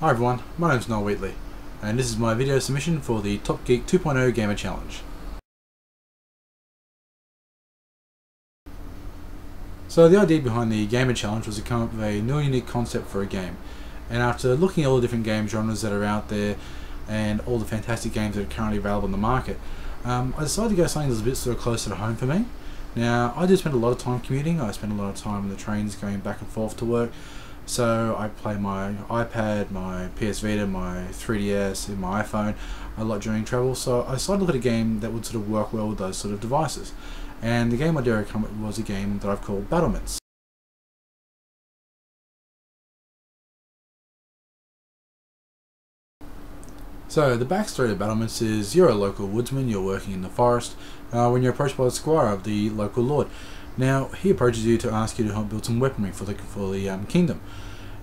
Hi everyone, my name is Noel Wheatley, and this is my video submission for the TopGeek 2.0 Gamer Challenge. So the idea behind the Gamer Challenge was to come up with a new unique concept for a game, and after looking at all the different game genres that are out there and all the fantastic games that are currently available in the market, I decided to go something that's a bit sort of closer to home for me. Now, I do spend a lot of time commuting. I spend a lot of time on the trains going back and forth to work. So I play my iPad, my PS Vita, my 3DS, and my iPhone a lot during travel. So I decided to look at a game that would sort of work well with those sort of devices. And the game idea I come up with was a game that I've called Battlements. So the backstory of Battlements is you're a local woodsman, you're working in the forest, when you're approached by the squire of the local lord. Now he approaches you to ask you to help build some weaponry for the kingdom.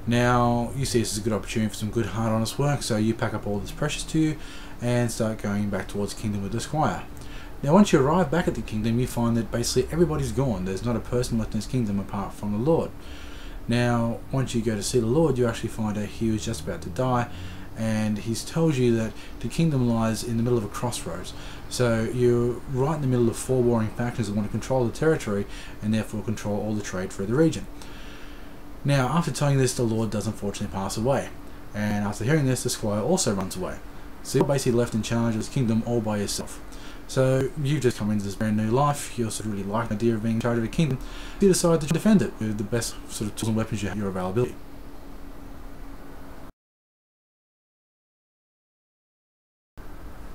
Now you see this as a good opportunity for some good hard honest work, so you pack up all that's precious to you and start going back towards the kingdom with the squire. Now once you arrive back at the kingdom, you find that basically everybody's gone. There's not a person left in this kingdom apart from the lord. Now once you go to see the lord, you actually find out he was just about to die, and he tells you that the kingdom lies in the middle of a crossroads. So you're right in the middle of four warring factions that want to control the territory and therefore control all the trade through the region. Now after telling this, the lord does unfortunately pass away, and after hearing this, the squire also runs away. So you're basically left in charge of this kingdom all by yourself. So you've just come into this brand new life, you also really like the idea of being in charge of a kingdom, you decide to defend it with the best sort of tools and weapons you have at your availability.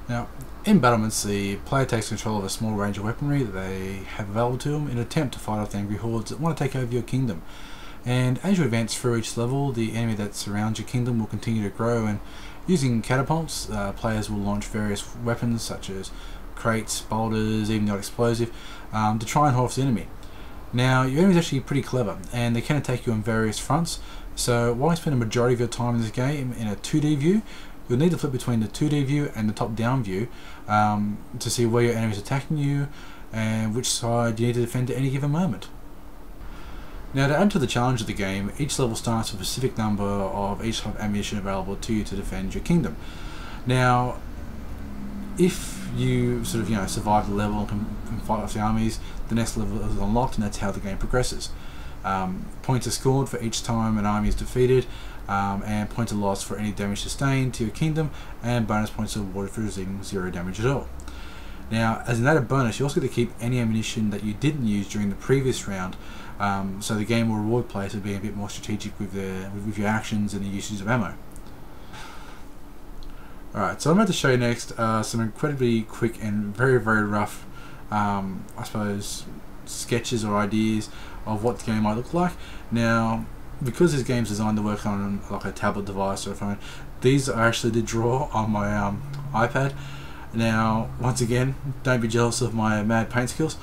Now, in Battlements, the player takes control of a small range of weaponry that they have available to them in an attempt to fight off the angry hordes that want to take over your kingdom. And as you advance through each level, the enemy that surrounds your kingdom will continue to grow, and using catapults, players will launch various weapons such as crates, boulders, even not explosive, to try and hold off the enemy. Now, your enemy is actually pretty clever, and they can attack you on various fronts, so while you spend a majority of your time in this game in a 2D view, you'll need to flip between the 2D view and the top-down view to see where your enemy is attacking you and which side you need to defend at any given moment. Now, to add to the challenge of the game, each level starts with a specific number of each type of ammunition available to you to defend your kingdom. Now, if you sort of survive the level and can fight off the armies, the next level is unlocked, and that's how the game progresses. Points are scored for each time an army is defeated, and points are lost for any damage sustained to your kingdom, and bonus points are awarded for receiving 0 damage at all. Now, as an added bonus, you also get to keep any ammunition that you didn't use during the previous round, so the game will reward players for being a bit more strategic with your actions and the usage of ammo. Alright, so I'm about to show you next some incredibly quick and very rough, I suppose, sketches or ideas of what the game might look like. Now, because this game's designed to work on like a tablet device or a phone, these I actually did draw on my iPad. Now, once again, don't be jealous of my mad paint skills,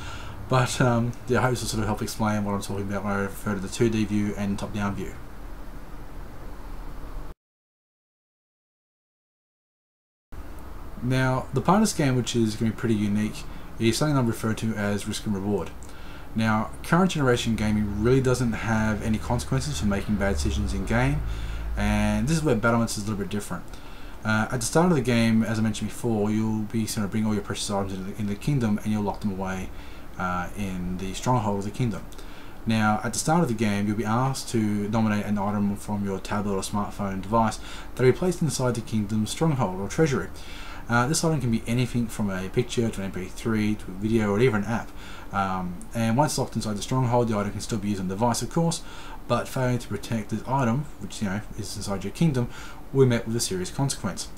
but yeah, I hope this will sort of help explain what I'm talking about when I refer to the 2D view and top-down view. Now, the part of this game which is going to be pretty unique is something I'm referring to as risk and reward. Now, current generation gaming really doesn't have any consequences for making bad decisions in game, and this is where Battlements is a little bit different. At the start of the game, as I mentioned before, you'll be sort of bringing all your precious items into the kingdom, and you'll lock them away in the stronghold of the kingdom. Now, at the start of the game, you'll be asked to nominate an item from your tablet or smartphone device that will be placed inside the kingdom's stronghold or treasury. This item can be anything from a picture to an MP3 to a video or even an app. And once locked inside the stronghold, the item can still be used on the device, of course, but failing to protect this item, which is inside your kingdom, will be met with a serious consequence.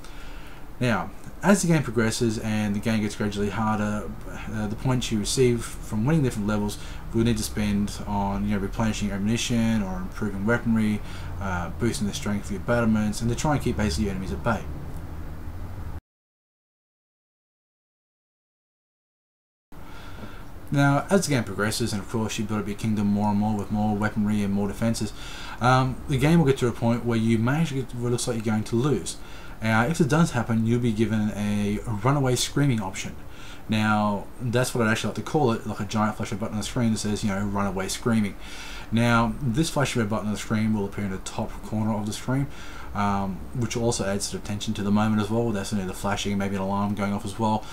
Now, as the game progresses and the game gets gradually harder, the points you receive from winning different levels will need to spend on replenishing ammunition or improving weaponry, boosting the strength of your battlements, and to try and keep basically your enemies at bay. Now, as the game progresses, and of course you build up your kingdom more and more with more weaponry and more defences, the game will get to a point where you may actually get what looks like you're going to lose. If it does happen, you'll be given a runaway screaming option. Now, that's what I'd actually like to call it, like a giant flash red button on the screen that says, you know, run away screaming. Now, this flash red button on the screen will appear in the top corner of the screen, which also adds sort of tension to the moment as well. That's the flashing, maybe an alarm going off as well.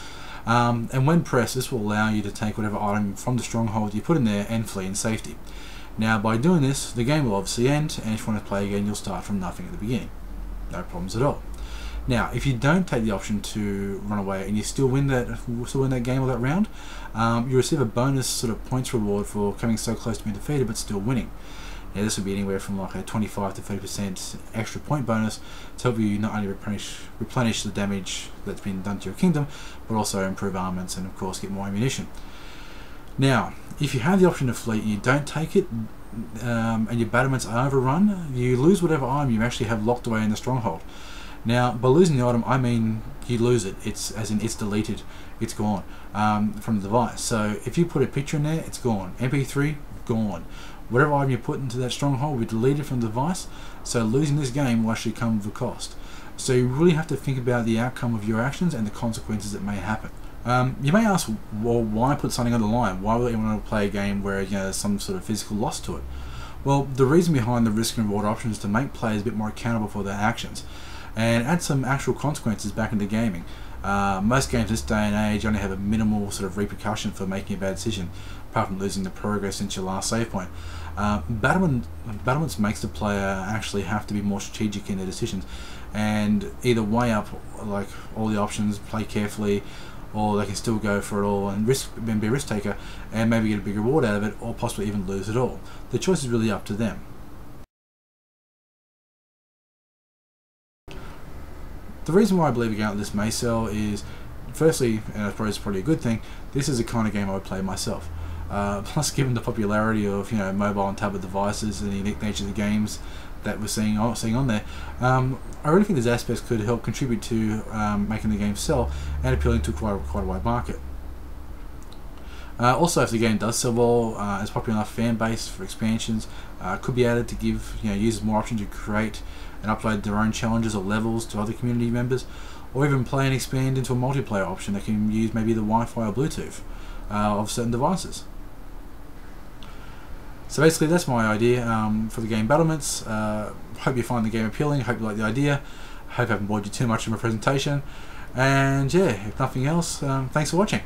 And when pressed, this will allow you to take whatever item from the stronghold you put in there and flee in safety. Now, by doing this, the game will obviously end, and if you want to play again, you'll start from nothing at the beginning. No problems at all. Now, if you don't take the option to run away and you still win that game or that round, you receive a bonus sort of points reward for coming so close to being defeated but still winning. Now, this would be anywhere from like a 25 to 30% extra point bonus to help you not only replenish the damage that's been done to your kingdom, but also improve armaments and of course get more ammunition. Now, if you have the option to flee and you don't take it, and your battlements are overrun, you lose whatever item you actually have locked away in the stronghold. Now, by losing the item, I mean you lose it. It's as in it's deleted, it's gone from the device. So if you put a picture in there, it's gone. MP3, gone. Whatever item you put into that stronghold will be deleted from the device. So losing this game will actually come with a cost. So you really have to think about the outcome of your actions and the consequences that may happen. You may ask, well, why put something on the line? Why would you want to play a game where there's some sort of physical loss to it? Well, the reason behind the risk and reward option is to make players a bit more accountable for their actions and add some actual consequences back into gaming. Most games this day and age only have a minimal sort of repercussion for making a bad decision, apart from losing the progress since your last save point. Battlements makes the player actually have to be more strategic in their decisions and either weigh up like all the options, play carefully, or they can still go for it all and be a risk taker and maybe get a big reward out of it, or possibly even lose it all. The choice is really up to them. The reason why I believe a game like this may sell is, firstly, and it's probably a good thing, this is the kind of game I would play myself. Plus, given the popularity of mobile and tablet devices and the unique nature of the games that we're seeing on there, I really think these aspects could help contribute to making the game sell and appealing to quite a wide market. Also, if the game does sell well, it's popular enough fan base for expansions, could be added to give users more options to create and upload their own challenges or levels to other community members, or even play and expand into a multiplayer option that can use maybe the Wi-Fi or Bluetooth of certain devices. So basically that's my idea for the game Battlements. Hope you find the game appealing, hope you like the idea, hope I haven't bored you too much in my presentation, and yeah, if nothing else, thanks for watching.